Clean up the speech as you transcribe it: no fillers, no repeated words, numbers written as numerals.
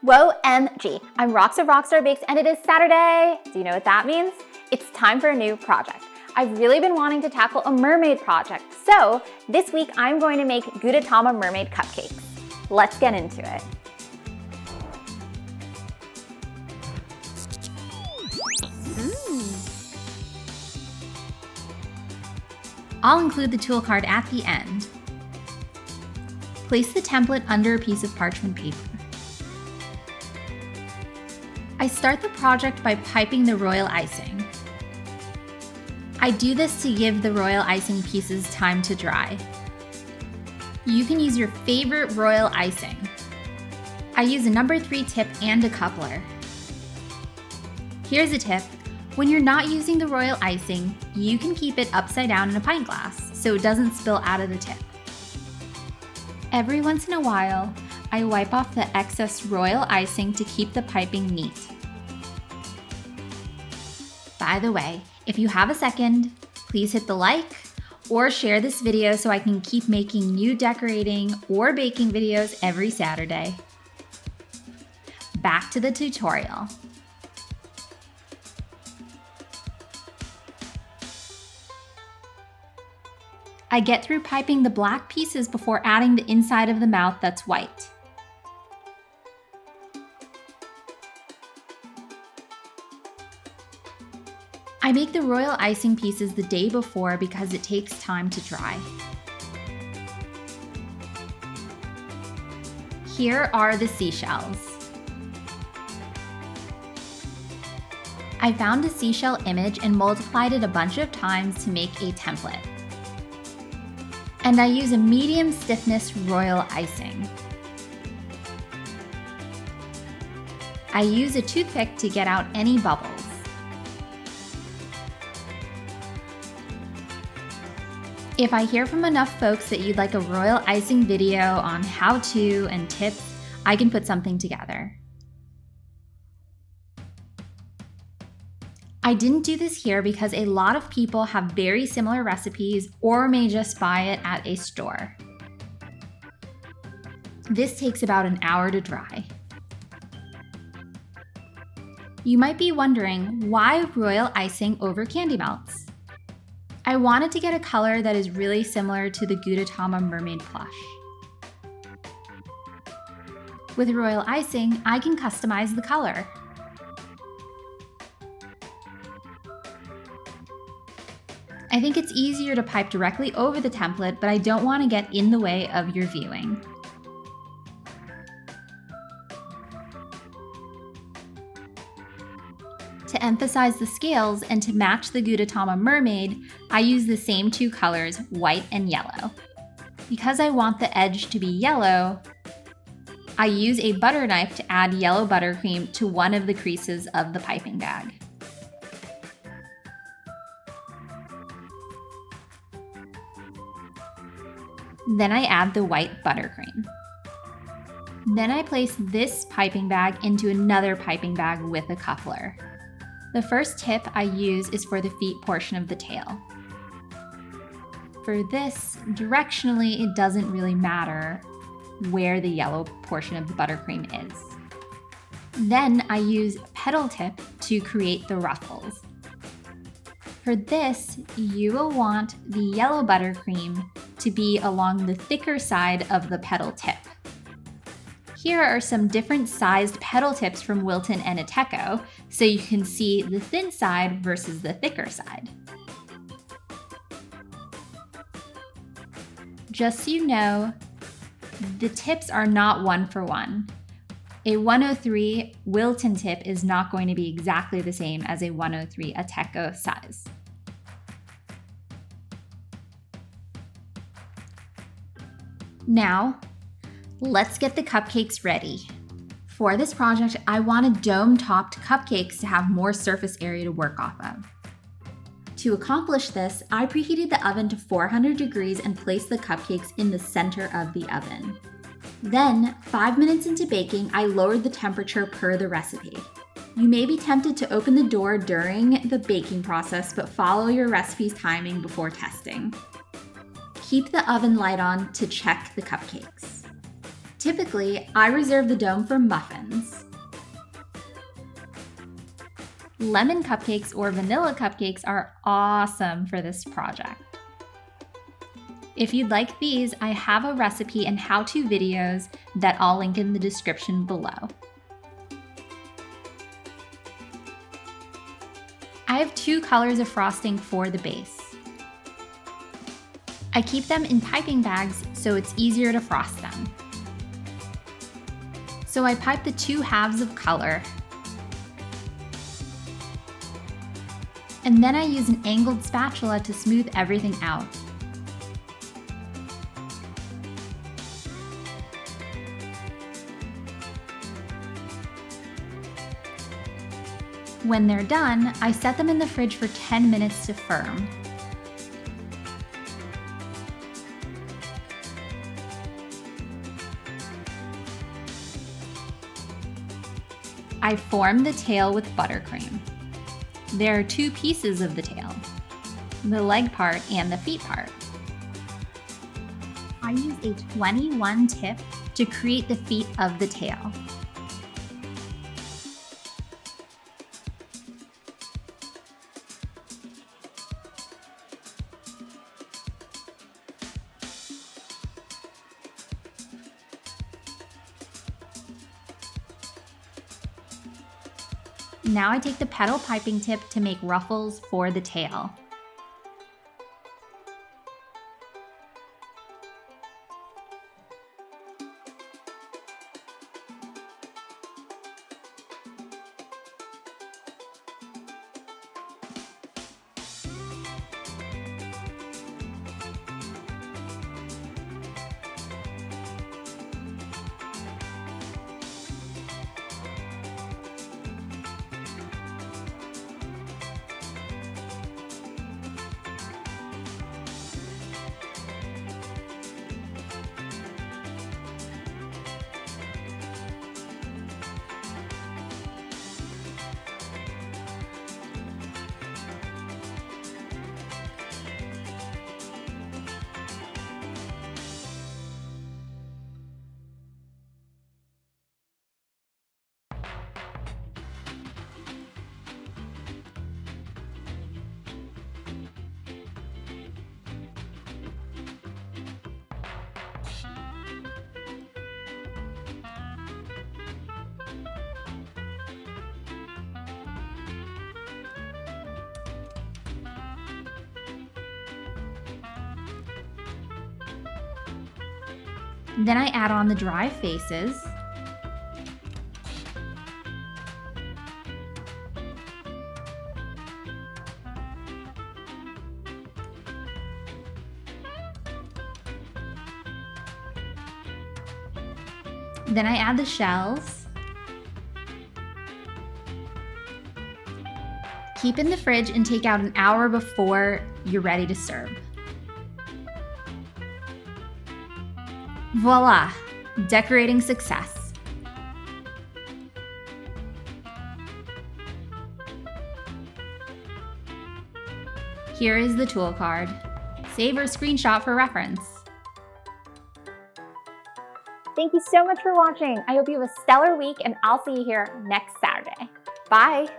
Whoa, MG. I'm Rox of RoxStarBakes and it is Saturday. Do you know what that means? It's time for a new project. I've really been wanting to tackle a mermaid project, so this week I'm going to make Gudetama mermaid cupcakes. Let's get into it. I'll include the tool card at the end. Place the template under a piece of parchment paper. I start the project by piping the royal icing. I do this to give the royal icing pieces time to dry. You can use your favorite royal icing. I use a number 3 tip and a coupler. Here's a tip. When you're not using the royal icing, you can keep it upside down in a pint glass so it doesn't spill out of the tip. Every once in a while, I wipe off the excess royal icing to keep the piping neat. By the way, if you have a second, please hit the like or share this video so I can keep making new decorating or baking videos every Saturday. Back to the tutorial. I get through piping the black pieces before adding the inside of the mouth that's white. I make the royal icing pieces the day before because it takes time to dry. Here are the seashells. I found a seashell image and multiplied it a bunch of times to make a template. And I use a medium stiffness royal icing. I use a toothpick to get out any bubbles. If I hear from enough folks that you'd like a royal icing video on how to and tips, I can put something together. I didn't do this here because a lot of people have very similar recipes or may just buy it at a store. This takes about an hour to dry. You might be wondering, why royal icing over candy melts? I wanted to get a color that is really similar to the Gudetama mermaid plush. With royal icing, I can customize the color. I think it's easier to pipe directly over the template, but I don't want to get in the way of your viewing. To emphasize the scales and to match the Gudetama mermaid, I use the same 2 colors, white and yellow. Because I want the edge to be yellow, I use a butter knife to add yellow buttercream to one of the creases of the piping bag. Then I add the white buttercream. Then I place this piping bag into another piping bag with a coupler. The first tip I use is for the feet portion of the tail. For this, directionally, it doesn't really matter where the yellow portion of the buttercream is. Then I use a petal tip to create the ruffles. For this, you will want the yellow buttercream to be along the thicker side of the petal tip. Here are some different sized petal tips from Wilton and Ateco, so you can see the thin side versus the thicker side. Just so you know, the tips are not 1-for-1. A 103 Wilton tip is not going to be exactly the same as a 103 Ateco size. Now, let's get the cupcakes ready. For this project, I wanted dome-topped cupcakes to have more surface area to work off of. To accomplish this, I preheated the oven to 400 degrees and placed the cupcakes in the center of the oven. Then, 5 minutes into baking, I lowered the temperature per the recipe. You may be tempted to open the door during the baking process, but follow your recipe's timing before testing. Keep the oven light on to check the cupcakes. Typically, I reserve the dome for muffins. Lemon cupcakes or vanilla cupcakes are awesome for this project. If you'd like these, I have a recipe and how-to videos that I'll link in the description below. I have 2 colors of frosting for the base. I keep them in piping bags so it's easier to frost them. So I pipe the 2 halves of color, and then I use an angled spatula to smooth everything out. When they're done, I set them in the fridge for 10 minutes to firm. I form the tail with buttercream. There are 2 pieces of the tail, the leg part and the feet part. I use a 21 tip to create the feet of the tail. Now I take the petal piping tip to make ruffles for the tail. Then I add on the dry faces. Then I add the shells. Keep in the fridge and take out an hour before you're ready to serve. Voila! Decorating success. Here is the tool card. Save or screenshot for reference. Thank you so much for watching. I hope you have a stellar week, and I'll see you here next Saturday. Bye.